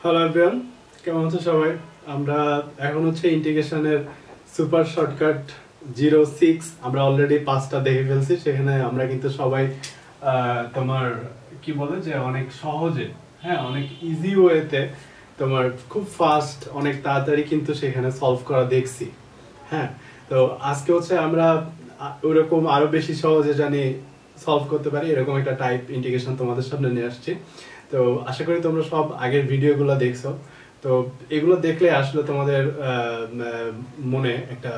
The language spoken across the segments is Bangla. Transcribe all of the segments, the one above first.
হ্যালো এভরিওয়ান, কেমন আছো সবাই? আমরা এখন হচ্ছে ইন্টিগ্রেশনের সুপার শর্টকাট 06 আমরা অলরেডি 5টা দেখে ফেলছি। সেখানে আমরা কিন্তু সবাই তোমার কি বলে যে অনেক সহজে, হ্যাঁ, অনেক ইজি ওয়েতে তোমার খুব ফাস্ট, অনেক তাড়াতাড়ি কিন্তু সেখানে সলভ করা দেখছি। হ্যাঁ, তো আজকে হচ্ছে আমরা ওরকম আরো বেশি সহজে জানি সলভ করতে পারি এরকম একটা টাইপ ইন্টিগ্রেশন তোমাদের সামনে নিয়ে আসছি। তো আশা করি তোমরা সব আগের ভিডিওগুলো দেখছো। তো এগুলো দেখলে আসলে তোমাদের মনে একটা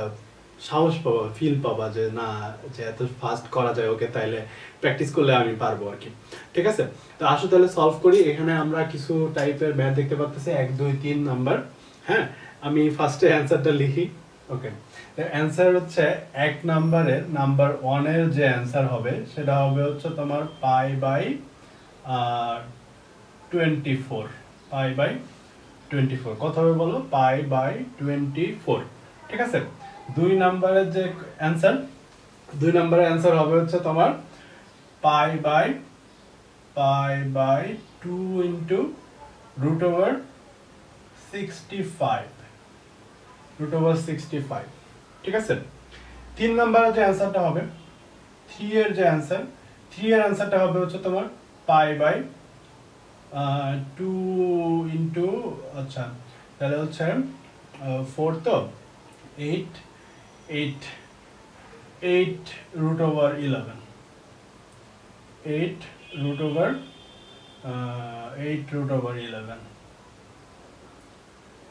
সাহস পাবা, ফিল পাবা যে না, যে এত ফাস্ট করা যায়, ওকে তাইলে প্র্যাকটিস করলে আমি পারবো আর কি। ঠিক আছে, তো আসো তাহলে সলভ করি। এখানে আমরা কিছু টাইপের ম্যাথ দেখতে পাচ্ছি, 1 2 3 নাম্বার। হ্যাঁ, আমি ফার্স্টে অ্যান্সারটা লিখি। ওকে, অ্যান্সার হচ্ছে 1 নাম্বারের নাম্বার 1 এর যে অ্যান্সার হবে সেটা হবে হচ্ছে তোমার পাই বাই 24। পাই বাই 24 কত হবে বলো? Pi by 24। ঠিক আছে, 2 নাম্বারের যে অ্যান্সার, 2 নাম্বারের অ্যান্সার হবে হচ্ছে তোমার pi by 2 into root over 65। Root over 65। ঠিক আছে, 3 নাম্বারের যে অ্যান্সারটা হবে, 3 এর যে অ্যান্সার, 3 এর অ্যান্সারটা হবে হচ্ছে তোমার পাই বাই 2 ইন্টু, আচ্ছা তাহলে হচ্ছে 4 তো 8 root over 11। 8 root over 11।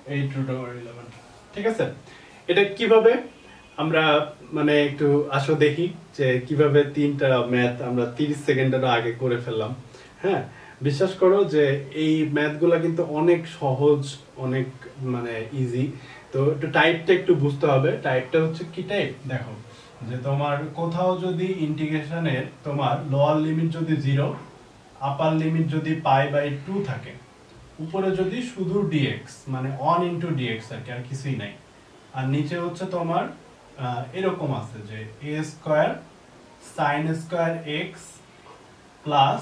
8 root over 11। ঠিক আছে, এটা কিভাবে আমরা মানে একটু আসো দেখি যে কিভাবে 3টা ম্যাথ আমরা 30 সেকেন্ডের আগে করে ফেললাম। হ্যাঁ, বিশ্বাস করো যে এই ম্যাথগুলো কিন্তু অনেক সহজ, অনেক মানে ইজি। তো একটু টাইপটা একটু বুঝতে হবে। টাইপটা হচ্ছে কি টাইপ দেখো, যে তোমার কোথাও যদি ইন্টিগ্রেশনের তোমার লোয়ার লিমিট যদি 0, আপার লিমিট যদি পাই বাই 2 থাকে, উপরে যদি শুধু dx মানে 1 ইন্টু dx আর কিছুই নাই, আর নিচে হচ্ছে তোমার এরকম আছে যে a square sin square x plus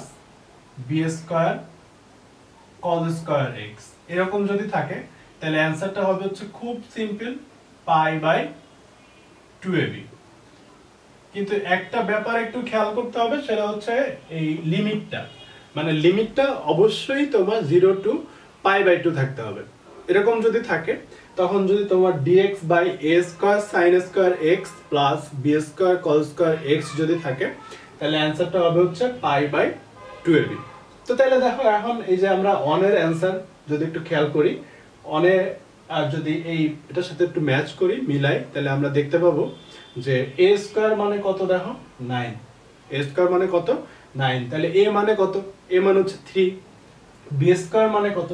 b square cos square x, এরকম যদি থাকে তাহলে অ্যানসারটা হবে হচ্ছে খুব সিম্পল, পাই বাই 2ab। কিন্তু একটা ব্যাপার একটু খেয়াল করতে হবে, সেটা হচ্ছে এই লিমিটটা, মানে লিমিটটা অবশ্যই তোমার 0 টু পাই বাই 2 থাকতে হবে। এরকম যদি থাকে তখন যদি তোমার dx by a square sin square x plus b square cos square x যদি থাকে তাহলে অ্যানসারটা হবে হচ্ছে পাই বাই 2ab। তো তাহলে দেখো এখন এই যে আমরা 1 এর অ্যানসার যদি একটু খেয়াল করি, 1 এ আর যদি এই এটার সাথে একটু ম্যাচ করি, মিলাই, তাহলে আমরা দেখতে পাবো যে a স্কয়ার মানে কত দেখো 9। a স্কয়ার মানে কত 9, তাহলে a মানে কত? a মানে হচ্ছে 3। b স্কয়ার মানে কত?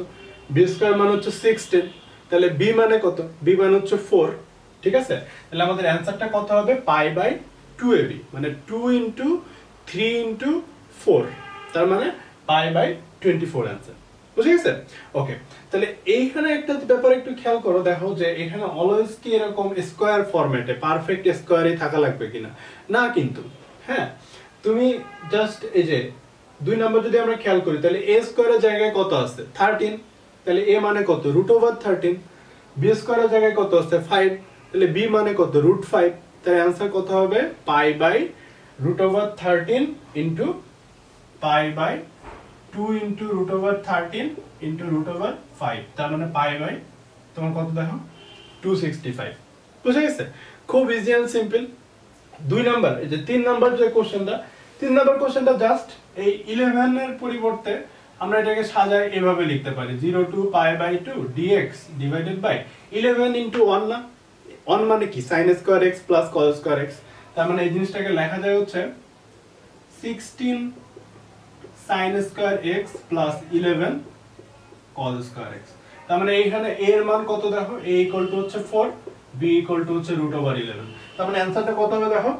b স্কয়ার মানে হচ্ছে 16, তাহলে b মানে কত? b মানে হচ্ছে 4। ঠিক আছে, তাহলে আমাদের অ্যানসারটা কত হবে? পাই বাই 2ab, মানে 2 ইনটু 3 ইনটু 4, তার মানে পাই বাই 24 অ্যানসার। বুঝে গেছে? ওকে, তাহলে এইখানে একটা ব্যাপার একটু খেয়াল করো, দেখো যে এখানে অলওয়েজ কি এরকম স্কয়ার ফরম্যাটে পারফেক্ট স্কয়ারই থাকা লাগবে কিনা, না কিন্তু। হ্যাঁ, তুমি জাস্ট এই যে 2 নাম্বার যদি আমরা খেয়াল করি, তাহলে a স্কয়ারের জায়গায় কত আছে? 13, তাহলে a মানে কত? Root over 13। b স্কয়ারের জায়গায় কত আছে? 5, তাহলে b মানে কত? রুট 5। তাহলে অ্যানসার কত হবে? Pi by root over 13 into pi by 2 into root over 13 into root over 5, তার মানে পাই বাই তোমার কত দেখো? 265। বুঝে গেছে? খুব ইজি এন্ড সিম্পল। 2 নাম্বার, এই যে 3 নাম্বার যে কোশ্চেনটা, 3 নাম্বার কোশ্চেনটা জাস্ট এই 11 এর পরিবর্তে আমরা এটাকে সাজায় এভাবে লিখতে পারি, 0 to pi by 2 dx divided by 11 into 1 না? 1 মানে কি? sin square x plus cos square x, তার মানে এই জিনিসটাকে লেখা যায় হচ্ছে 16 sin square x plus 11 cos square x। তার মানে এইখানে a এর মান কত দেখো? a ইকুয়াল টু হচ্ছে 4, b ইকুয়াল টু হচ্ছে রুট ওভার 11। তার মানে অ্যানসারটা কত হবে দেখো?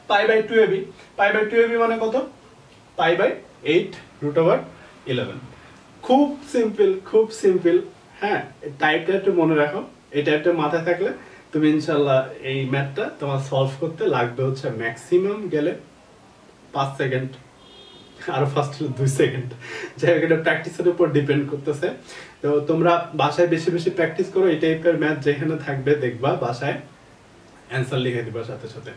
Pi by 2ab। Pi by 2ab মানে কত? Pi by 8 root over 11। খুব সিম্পল, খুব সিম্পল। হ্যাঁ, টাইপটা একটু মনে রাখো, এই টাইপটা মাথায় থাকলে তুমি ইনশাআল্লাহ এই ম্যাথটা তোমার সলভ করতে লাগবে হচ্ছে ম্যাক্সিমাম গেলে 5 সেকেন্ড। আরো ফাস্ট হলো 2 সেকেন্ড। যাই হোক, এটা প্র্যাকটিসের উপর ডিপেন্ড করতেছে। তো তোমরা বাসায় বেশি বেশি প্র্যাকটিস করো, এই টাইপের ম্যাথ যেখানে থাকবে দেখবা বাসায় অ্যান্সার লিখে দিবা সাথে সাথে।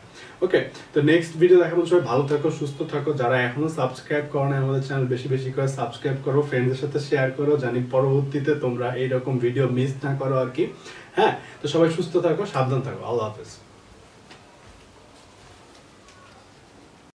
ওকে, তো নেক্সট ভিডিও দেখার পর সবাই ভালো থাকো, সুস্থ থাকো। যারা এখনো সাবস্ক্রাইব করো না আমাদের চ্যানেল, বেশি বেশি করে সাবস্ক্রাইব করো, ফ্রেন্ডদের সাথে শেয়ার করো, জানি পরবর্তীতে তোমরা এইরকম ভিডিও মিস না করো আর কি। হ্যাঁ, তো সবাই সুস্থ থাকো, সাবধান থাকো। আল্লাহ হাফেজ।